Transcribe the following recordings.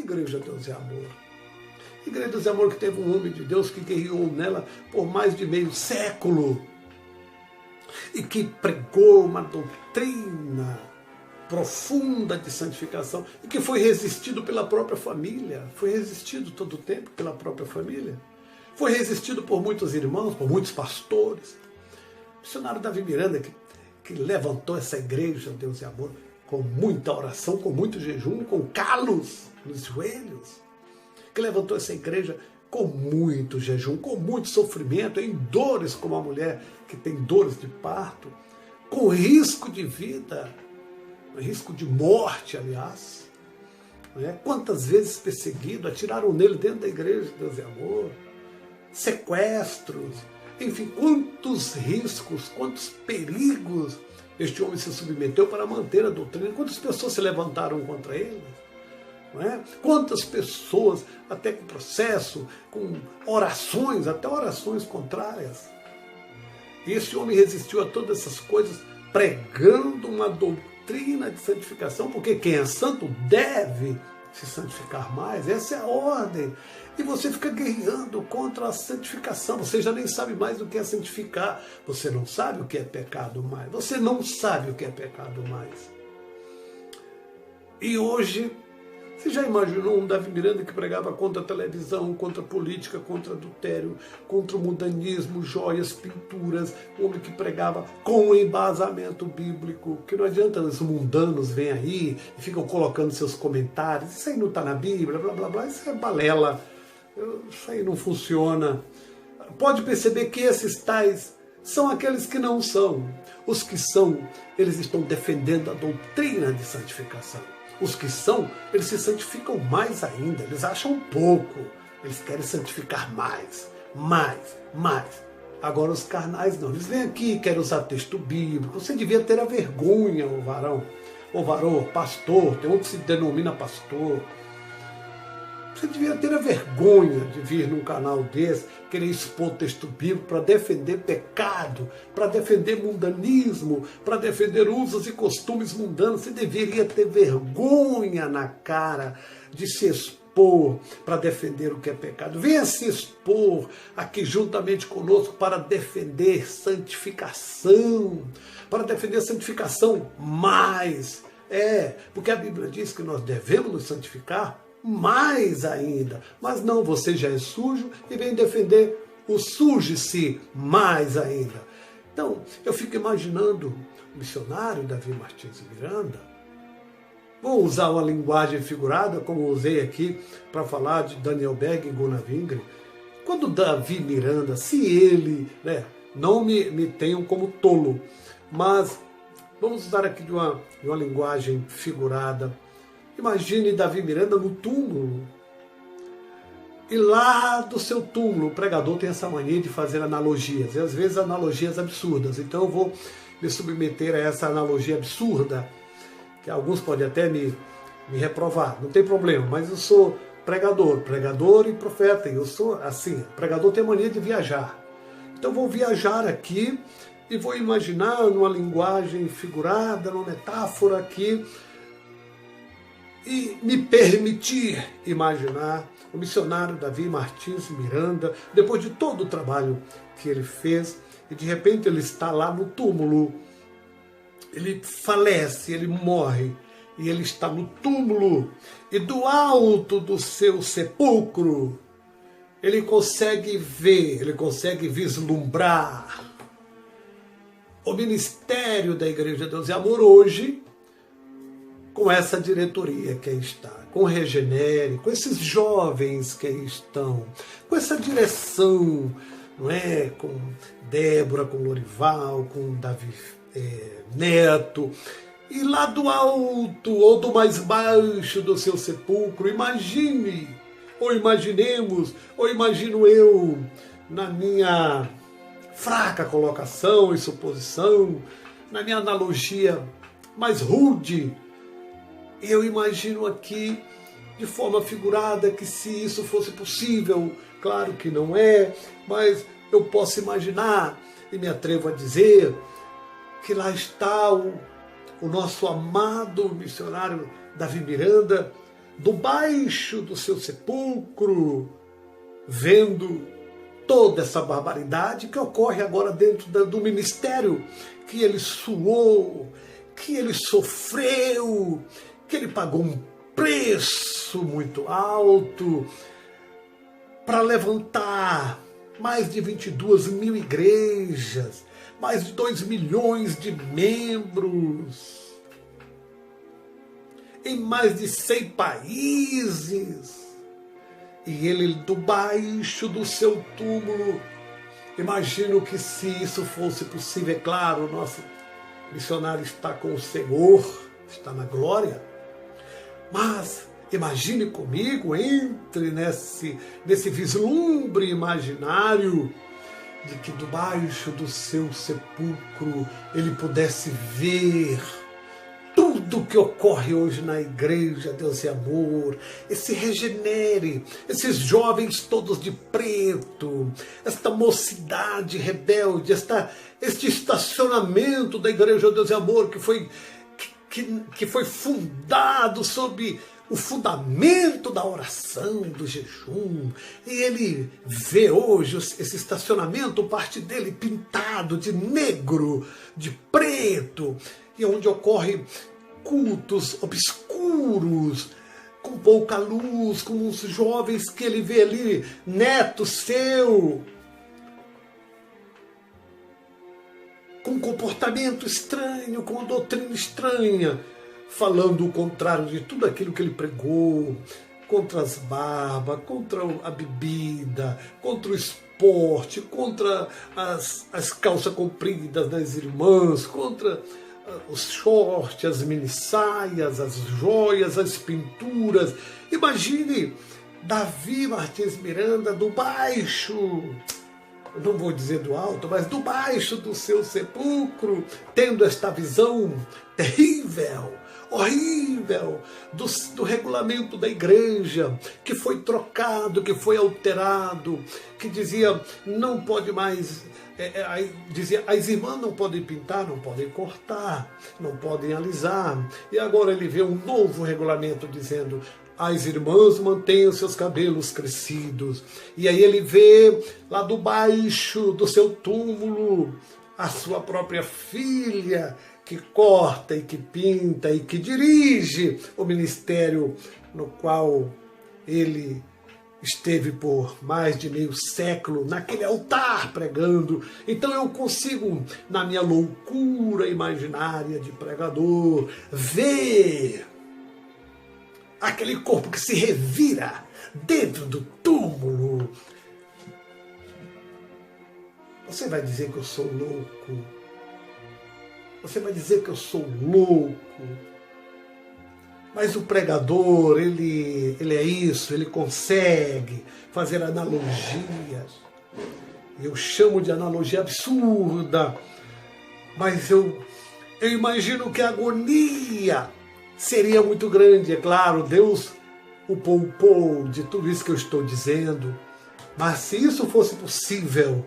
Igreja Deus e Amor. Igreja Deus e Amor que teve um homem de Deus que guerreou nela por mais de meio século e que pregou uma doutrina profunda de santificação e que foi resistido pela própria família, foi resistido todo o tempo pela própria família, foi resistido por muitos irmãos, por muitos pastores. O missionário Davi Miranda que levantou essa igreja Deus e Amor com muita oração, com muito jejum, com calos nos joelhos, que levantou essa igreja com muito jejum, com muito sofrimento, em dores, como a mulher que tem dores de parto, com risco de vida, risco de morte, aliás. Quantas vezes perseguido, atiraram nele dentro da igreja Deus e Amor, sequestros, enfim, quantos riscos, quantos perigos este homem se submeteu para manter a doutrina, quantas pessoas se levantaram contra ele. Não é? Quantas pessoas, até com processo, com orações, até orações contrárias. E esse homem resistiu a todas essas coisas, pregando uma doutrina de santificação, porque quem é santo deve se santificar mais. Essa é a ordem. E você fica guerreando contra a santificação. Você já nem sabe mais o que é santificar. Você não sabe o que é pecado mais. Você não sabe o que é pecado mais. E hoje, você já imaginou um Davi Miranda que pregava contra a televisão, contra a política, contra adultério, contra o mundanismo, joias, pinturas, um homem que pregava com embasamento bíblico, que não adianta os mundanos vêm aí e ficam colocando seus comentários, isso aí não está na Bíblia, blá blá blá, isso é balela, isso aí não funciona. Pode perceber que esses tais são aqueles que não são. Os que são, eles estão defendendo a doutrina de santificação. Os que são, eles se santificam mais ainda, eles acham pouco, eles querem santificar mais. Agora os carnais não, eles vêm aqui e querem usar texto bíblico. Você devia ter a vergonha, ô varão, pastor, tem outro que se denomina pastor. Você devia ter a vergonha de vir num canal desse, querer expor texto bíblico para defender pecado, para defender mundanismo, para defender usos e costumes mundanos. Você deveria ter vergonha na cara de se expor para defender o que é pecado. Venha se expor aqui juntamente conosco para defender santificação, mais. Porque a Bíblia diz que nós devemos nos santificar mais ainda, mas não, você já é sujo e vem defender o suje-se mais ainda. Então, eu fico imaginando o missionário Davi Martins Miranda, vou usar uma linguagem figurada, como usei aqui para falar de Daniel Berg e Gunnar Wingren, quando Davi Miranda, se ele, não me tenham como tolo, mas vamos usar aqui de uma linguagem figurada. Imagine Davi Miranda no túmulo. E lá do seu túmulo, o pregador tem essa mania de fazer analogias, e às vezes analogias absurdas. Então eu vou me submeter a essa analogia absurda, que alguns podem até me reprovar, não tem problema, mas eu sou pregador e profeta, e eu sou assim, pregador tem mania de viajar. Então eu vou viajar aqui e vou imaginar numa linguagem figurada, numa metáfora aqui, e me permitir imaginar o missionário Davi Martins Miranda, depois de todo o trabalho que ele fez, e de repente ele está lá no túmulo, ele falece, ele morre, e ele está no túmulo, e do alto do seu sepulcro, ele consegue ver, ele consegue vislumbrar o ministério da Igreja Deus e Amor hoje, com essa diretoria que aí está, com o Regenere, com esses jovens que aí estão, com essa direção, não é? Com Débora, com Lorival, com Davi Neto, e lá do alto ou do mais baixo do seu sepulcro, imagine, ou imaginemos, ou imagino eu, na minha fraca colocação e suposição, na minha analogia mais rude, eu imagino aqui, de forma figurada, que se isso fosse possível, claro que não é, mas eu posso imaginar, e me atrevo a dizer, que lá está o nosso amado missionário Davi Miranda, do baixo do seu sepulcro, vendo toda essa barbaridade que ocorre agora dentro do ministério, que ele suou, que ele sofreu, que ele pagou um preço muito alto para levantar mais de 22 mil igrejas, mais de 2 milhões de membros, em mais de 100 países. E ele, do baixo do seu túmulo, imagino que se isso fosse possível, é claro, o nosso missionário está com o Senhor, está na glória, mas imagine comigo, entre nesse vislumbre imaginário de que do baixo do seu sepulcro ele pudesse ver tudo que ocorre hoje na igreja, Deus e amor, esse regenere, esses jovens todos de preto, esta mocidade rebelde, este estacionamento da igreja, Deus e amor, que foi fundado sob o fundamento da oração, do jejum, e ele vê hoje esse estacionamento, parte dele pintado de negro, de preto, e onde ocorre cultos obscuros, com pouca luz, com uns jovens que ele vê ali, neto seu, com um comportamento estranho, com uma doutrina estranha, falando o contrário de tudo aquilo que ele pregou, contra as barbas, contra a bebida, contra o esporte, contra as calças compridas das irmãs, contra os shorts, as minissaias, as joias, as pinturas. Imagine Davi Martins Miranda do baixo, não vou dizer do alto, mas do baixo do seu sepulcro, tendo esta visão terrível, horrível, do regulamento da igreja, que foi trocado, que foi alterado, que dizia, não pode mais, dizia, as irmãs não podem pintar, não podem cortar, não podem alisar, e agora ele vê um novo regulamento dizendo, as irmãs mantenham seus cabelos crescidos. E aí ele vê lá do baixo do seu túmulo a sua própria filha, que corta e que pinta e que dirige o ministério no qual ele esteve por mais de meio século naquele altar pregando. Então eu consigo, na minha loucura imaginária de pregador, ver aquele corpo que se revira dentro do túmulo. Você vai dizer que eu sou louco. Você vai dizer que eu sou louco. Mas o pregador, ele é isso, ele consegue fazer analogias. Eu chamo de analogia absurda. Mas eu imagino que a agonia seria muito grande. É claro, Deus o poupou de tudo isso que eu estou dizendo. Mas se isso fosse possível,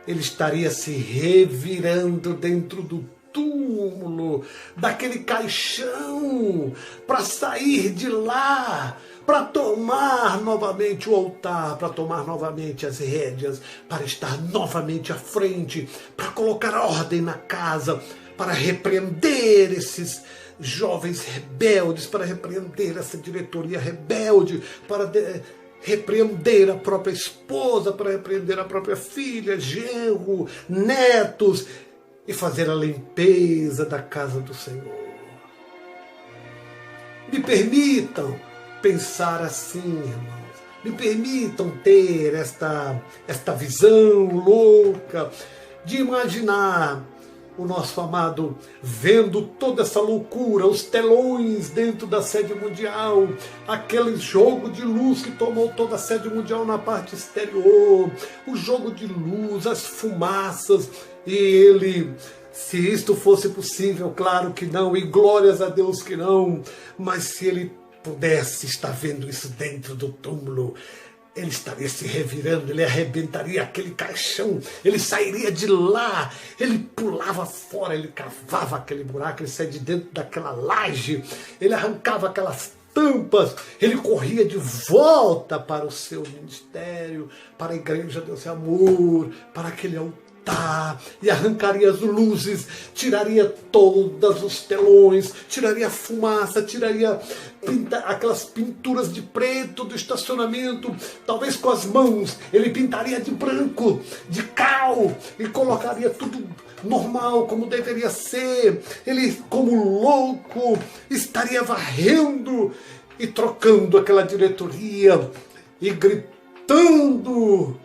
ele estaria se revirando dentro do túmulo, daquele caixão, para sair de lá, para tomar novamente o altar, para tomar novamente as rédeas, para estar novamente à frente, para colocar ordem na casa, para repreender esses jovens rebeldes, para repreender essa diretoria rebelde, para repreender a própria esposa, para repreender a própria filha, genro, netos, e fazer a limpeza da casa do Senhor. Me permitam pensar assim, irmãos. Me permitam ter esta visão louca de imaginar o nosso amado vendo toda essa loucura, os telões dentro da sede mundial, aquele jogo de luz que tomou toda a sede mundial na parte exterior, o jogo de luz, as fumaças, e ele, se isto fosse possível, claro que não, e glórias a Deus que não, mas se ele pudesse estar vendo isso dentro do túmulo, ele estaria se revirando, ele arrebentaria aquele caixão, ele sairia de lá, ele pulava fora, ele cavava aquele buraco, ele saía de dentro daquela laje, ele arrancava aquelas tampas, ele corria de volta para o seu ministério, para a igreja desse amor, para aquele altar, e arrancaria as luzes, tiraria todos os telões, tiraria a fumaça, tiraria aquelas pinturas de preto do estacionamento, talvez com as mãos, ele pintaria de branco, de cal, e colocaria tudo normal, como deveria ser. Ele, como louco, estaria varrendo e trocando aquela diretoria e gritando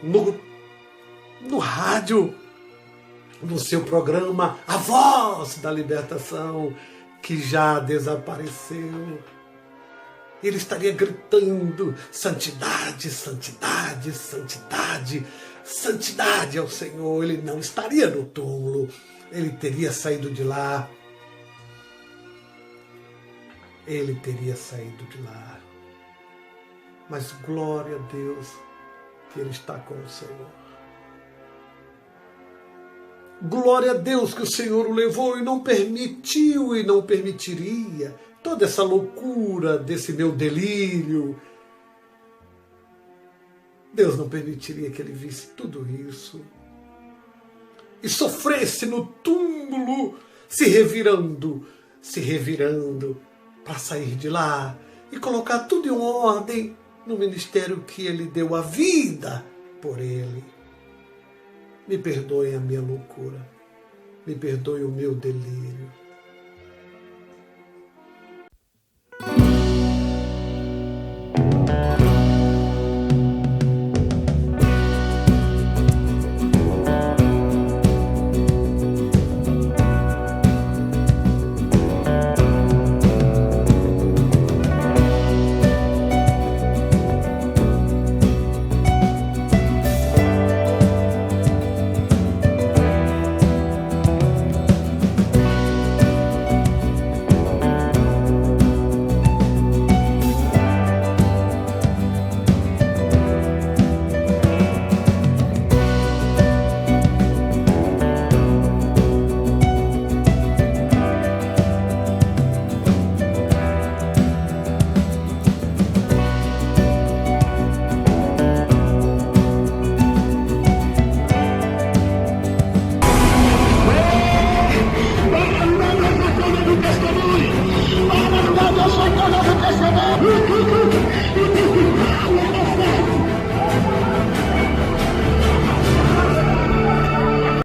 no rádio, no seu programa, a voz da libertação, que já desapareceu. Ele estaria gritando: santidade, santidade, santidade, santidade ao Senhor. Ele não estaria no túmulo, ele teria saído de lá. Ele teria saído de lá. Mas glória a Deus que ele está com o Senhor. Glória a Deus que o Senhor o levou e não permitiu e não permitiria toda essa loucura desse meu delírio. Deus não permitiria que ele visse tudo isso e sofresse no túmulo, se revirando para sair de lá e colocar tudo em ordem no ministério que ele deu a vida por ele. Me perdoem a minha loucura, me perdoe o meu delírio.